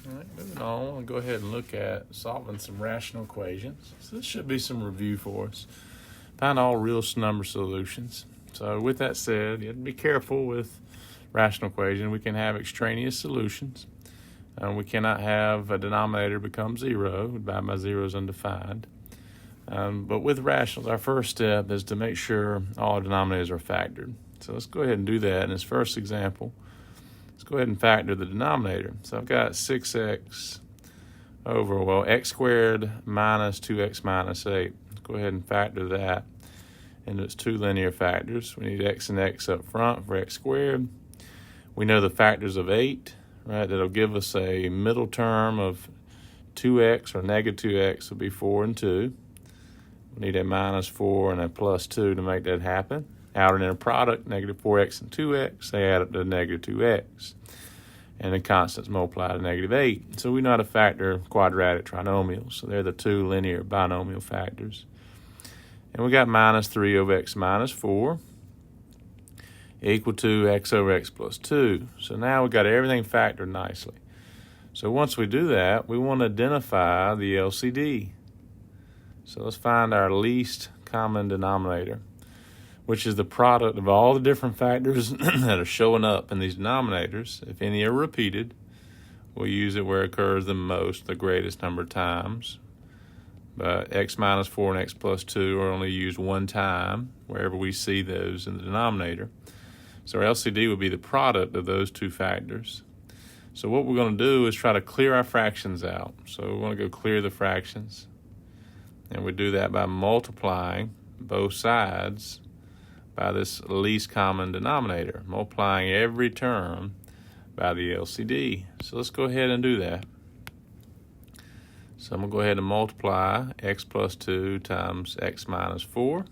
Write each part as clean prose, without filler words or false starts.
All right, moving on, we'll go ahead and look at solving some rational equations. So this should be some review for us. Find all real number solutions. So with that said, you have to be careful with rational equation. We can have extraneous solutions. We cannot have a denominator become zero. Divided by zero is undefined. But with rationals, our first step is to make sure all our denominators are factored. So let's go ahead and do that in this first example. Let's go ahead and factor the denominator. So I've got 6x over, well, x squared minus 2x minus 8. Let's go ahead and factor that into its two linear factors. We need x and x up front for x squared. We know the factors of 8, right? That'll give us a middle term of 2x, or negative 2x will be 4 and 2. We need a minus 4 and a plus 2 to make that happen. Outer and inner product, negative 4x and 2x, they add up to negative 2x. And the constants multiply to negative 8. So we know how to factor quadratic trinomials. So they're the two linear binomial factors. And we got minus 3 over x minus 4 equal to x over x plus 2. So now we got everything factored nicely. So once we do that, we want to identify the LCD. So let's find our least common denominator, which is the product of all the different factors that are showing up in these denominators. If any are repeated, we'll use it where it occurs the most, the greatest number of times. But x minus 4 and x plus 2 are only used one time wherever we see those in the denominator. So our LCD would be the product of those two factors. So what we're going to do is try to clear our fractions out. So we're going to go clear the fractions. And we do that by multiplying both sides by this least common denominator, multiplying every term by the LCD. So let's go ahead and do that. So I'm going to go ahead and multiply x plus 2 times x minus 4.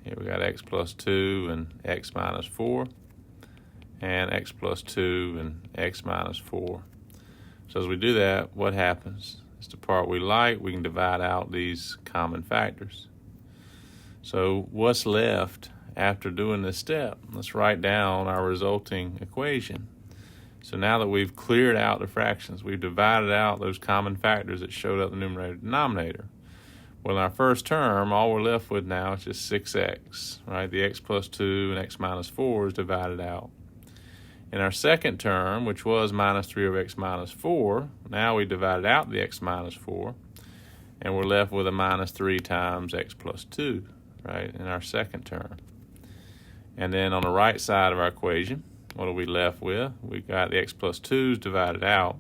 Here we got x plus 2 and x minus 4, and x plus 2 and x minus 4. So as we do that, what happens? It's the part we like. We can divide out these common factors. So what's left after doing this step? Let's write down our resulting equation. So now that we've cleared out the fractions, we've divided out those common factors that showed up in the numerator and denominator. Well, in our first term, all we're left with now is just 6x, right? The x plus 2 and x minus 4 is divided out. In our second term, which was minus 3 over x minus 4, now we divided out the x minus 4, and we're left with a minus 3 times x plus 2, right, in our second term. And then on the right side of our equation, what are we left with? We got the x plus 2's divided out,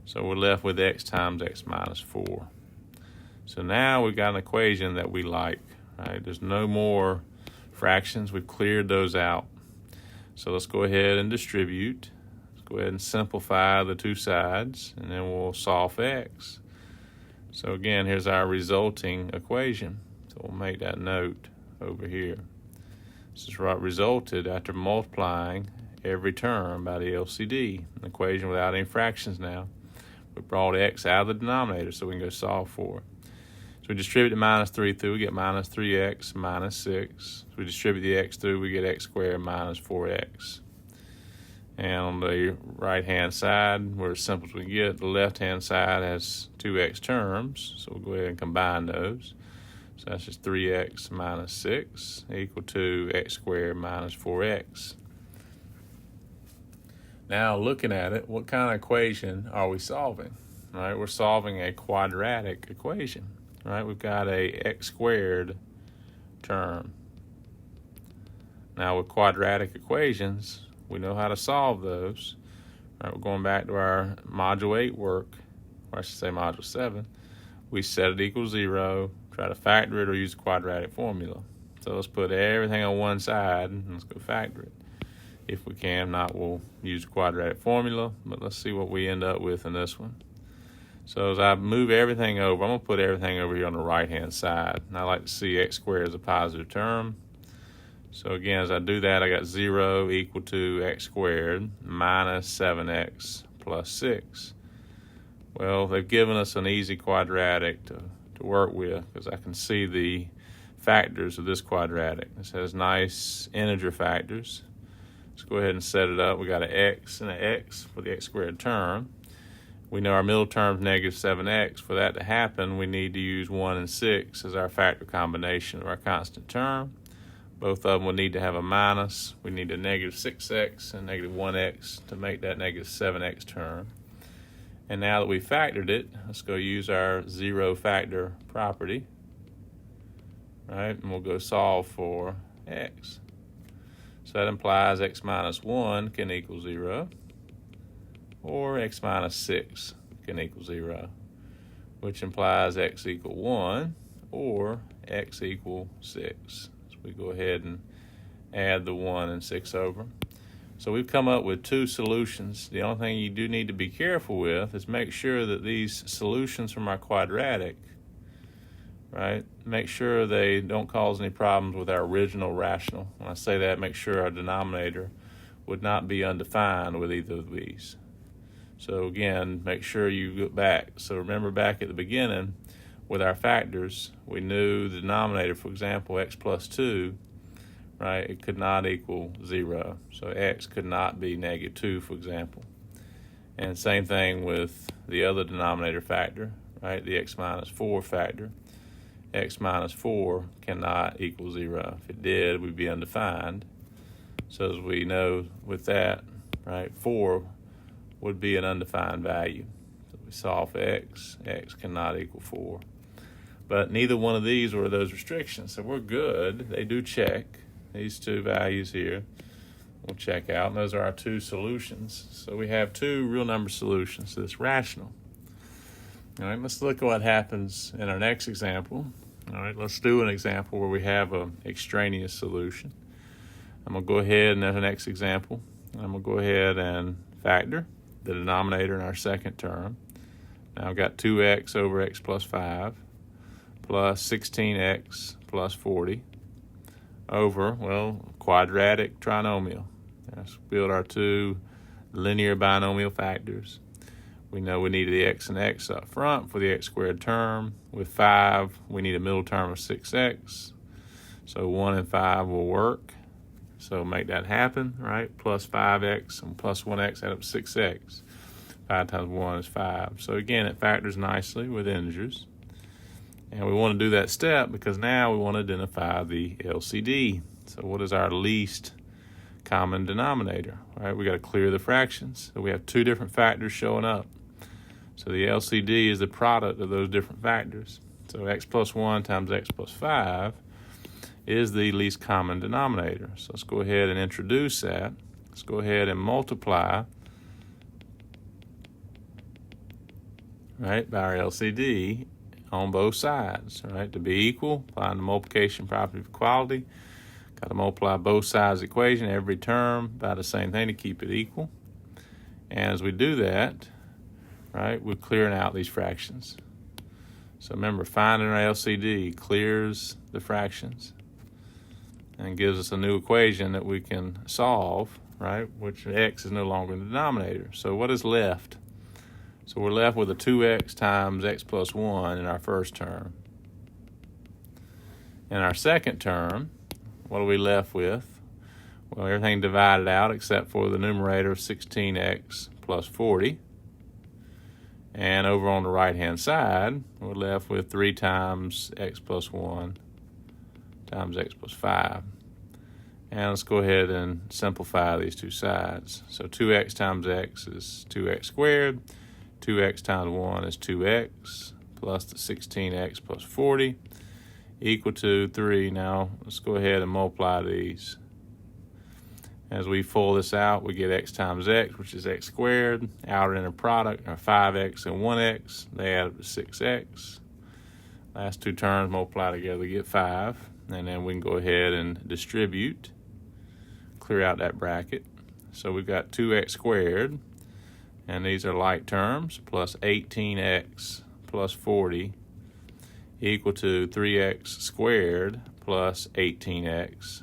so we're left with x times x minus 4. So now we've got an equation that we like, right? There's no more fractions. We've cleared those out. So let's go ahead and distribute. Let's go ahead and simplify the two sides, and then we'll solve for x. So again, here's our resulting equation. So we'll make that note over here. This is what resulted after multiplying every term by the LCD. An equation without any fractions now. We brought x out of the denominator so we can go solve for it. So we distribute the minus 3 through, we get minus 3x minus 6. So we distribute the x through, we get x squared minus 4x. And on the right-hand side, we're as simple as we get. The left-hand side has 2x terms, so we'll go ahead and combine those. So that's just 3x minus 6 equal to x squared minus 4x. Now looking at it, what kind of equation are we solving? All right, we're solving a quadratic equation. Right, we've got a x squared term. Now with quadratic equations, we know how to solve those. Right, we're going back to our Module 8 work, or I should say Module 7. We set it equals 0, try to factor it or use the quadratic formula. So let's put everything on one side and let's go factor it. If we can, not we'll use the quadratic formula, but let's see what we end up with in this one. So as I move everything over, I'm going to put everything over here on the right-hand side. And I like to see x squared as a positive term. So again, as I do that, I got 0 equal to x squared minus 7x plus 6. Well, they've given us an easy quadratic to work with because I can see the factors of this quadratic. This has nice integer factors. Let's go ahead and set it up. We got an x and an x for the x squared term. We know our middle term is negative 7x. For that to happen, we need to use 1 and 6 as our factor combination of our constant term. Both of them will need to have a minus. We need a negative 6x and negative 1x to make that negative 7x term. And now that we factored it, let's go use our zero factor property. Right, and we'll go solve for x. So that implies x minus 1 can equal 0, or x minus 6 can equal 0, which implies x equal 1 or x equal 6. So we go ahead and add the 1 and 6 over. So we've come up with two solutions. The only thing you do need to be careful with is make sure that these solutions from our quadratic, right, make sure they don't cause any problems with our original rational. When I say that, make sure our denominator would not be undefined with either of these. So again, make sure you go back. So remember back at the beginning with our factors, we knew the denominator, for example, x plus 2, right, it could not equal 0. So x could not be negative 2, for example. And same thing with the other denominator factor, right, the x minus 4 factor. X minus 4 cannot equal 0. If it did, we'd be undefined. So as we know with that, right, 4 would be an undefined value. So we solve for x, x cannot equal 4. But neither one of these were those restrictions, so we're good. They do check. These two values here will check out, and those are our two solutions. So we have two real number solutions to this rational. All right, let's look at what happens in our next example. All right, let's do an example where we have an extraneous solution. I'm going to go ahead and there's the next example. I'm going to go ahead and factor the denominator in our second term. Now I've got 2x over x plus 5 plus 16x plus 40 over, well, quadratic trinomial. Let's build our two linear binomial factors. We know we need the x and x up front for the x squared term. With 5, we need a middle term of 6x. So 1 and 5 will work. So make that happen, right? Plus 5x and plus 1x add up to 6x. 5 times 1 is 5. So again, it factors nicely with integers. And we want to do that step because now we want to identify the LCD. So what is our least common denominator, right? We got to clear the fractions. So we have two different factors showing up. So the LCD is the product of those different factors. So x plus 1 times x plus 5 is the least common denominator. So let's go ahead and introduce that. Let's go ahead and multiply, right, by our LCD on both sides, right? To be equal, find the multiplication property of equality. Got to multiply both sides of the equation, every term, by the same thing to keep it equal. And as we do that, right, we're clearing out these fractions. So remember, finding our LCD clears the fractions and gives us a new equation that we can solve, right, which x is no longer in the denominator. So what is left? So we're left with a 2x times x plus 1 in our first term. In our second term, what are we left with? Well, everything divided out except for the numerator of 16x plus 40. And over on the right-hand side, we're left with 3 times x plus 1 times x plus 5. And let's go ahead and simplify these two sides. So 2x times x is 2x squared. 2x times 1 is 2x plus the 16x plus 40 equal to 3. Now let's go ahead and multiply these. As we pull this out, we get x times x, which is x squared. Outer inner product are 5x and 1x. They add up to 6x. Last two terms multiply together to get 5. And then we can go ahead and distribute, clear out that bracket. So we've got 2x squared, and these are like terms, plus 18x plus 40 equal to 3x squared plus 18x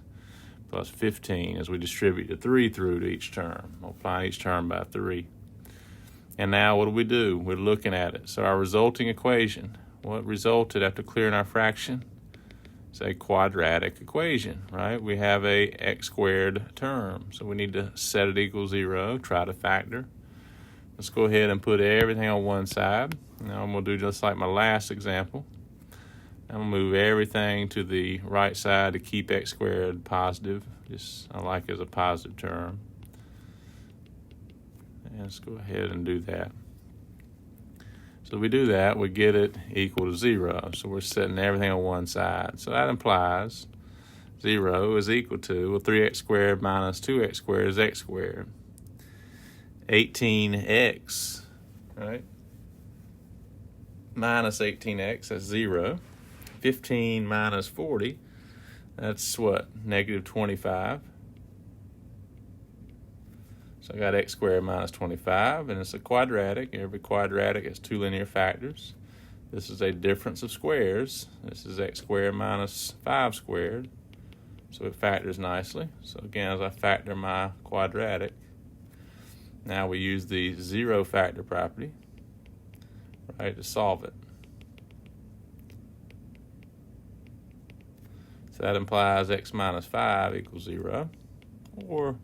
plus 15 as we distribute the 3 through to each term, multiplying each term by 3. And now what do? We're looking at it. So our resulting equation, what resulted after clearing our fraction? It's a quadratic equation, right? We have a x squared term, so we need to set it equal 0, try to factor. Let's go ahead and put everything on one side. Now I'm going to do just like my last example. I'm going to move everything to the right side to keep x squared positive. I like it as a positive term. And let's go ahead and do that. So if we do that, we get it equal to 0. So we're setting everything on one side. So that implies 0 is equal to, well, 3x squared minus 2x squared is x squared. 18x, right? Minus 18x, that's 0. 15 minus 40, that's what? Negative 25. So I got x squared minus 25, and it's a quadratic. Every quadratic has two linear factors. This is a difference of squares. This is x squared minus 5 squared. So it factors nicely. So again, as I factor my quadratic, now we use the zero factor property, right, to solve it. So that implies x minus 5 equals 0, or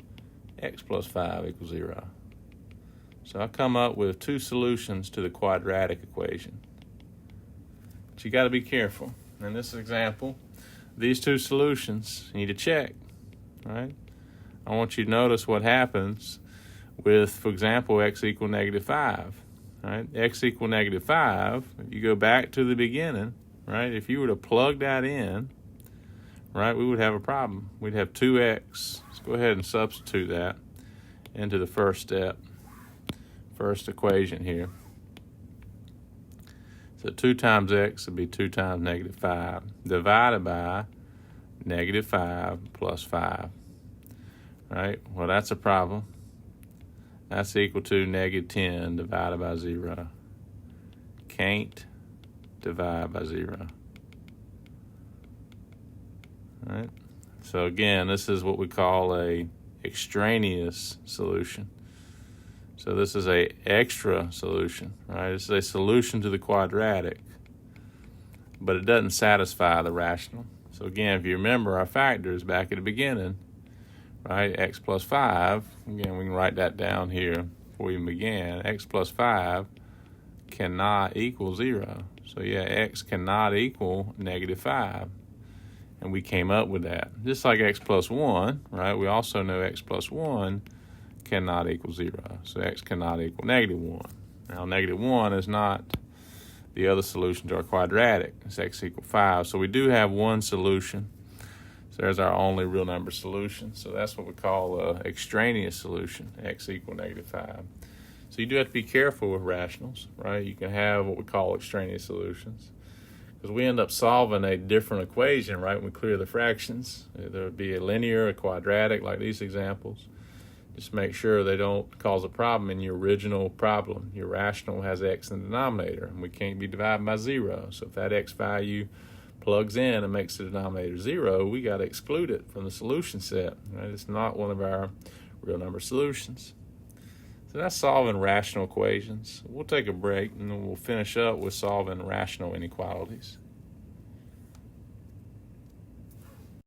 x plus 5 equals 0. So I come up with two solutions to the quadratic equation. But you got to be careful. In this example, these two solutions you need to check, right? I want you to notice what happens with, for example, x equal negative 5, right? X equal negative 5, if you go back to the beginning, right? If you were to plug that in, right, we would have a problem. We'd have 2x. Let's go ahead and substitute that into the first step, first equation here. So 2 times x would be 2 times negative 5, divided by negative 5 plus 5. Right? Well, that's a problem. That's equal to negative 10 divided by 0. Can't divide by 0. Right? So again, this is what we call a extraneous solution. So this is a extra solution, right? This is a solution to the quadratic, but it doesn't satisfy the rational. So again, if you remember our factors back at the beginning, right? X plus 5, again, we can write that down here before we even began. X plus 5 cannot equal 0. So yeah, x cannot equal negative 5. And we came up with that. Just like x plus 1, right? We also know x plus 1 cannot equal 0. So x cannot equal negative 1. Now, negative 1 is not the other solution to our quadratic. It's x equal 5. So we do have one solution. So there's our only real number solution. So that's what we call an extraneous solution, x equal negative 5. So you do have to be careful with rationals, right? You can have what we call extraneous solutions, because we end up solving a different equation, right, when we clear the fractions. There would be a linear, a quadratic, like these examples. Just make sure they don't cause a problem in your original problem. Your rational has x in the denominator, and we can't be divided by 0. So if that x value plugs in and makes the denominator 0, we got to exclude it from the solution set, right? It's not one of our real number solutions. So that's solving rational equations. We'll take a break, and then we'll finish up with solving rational inequalities.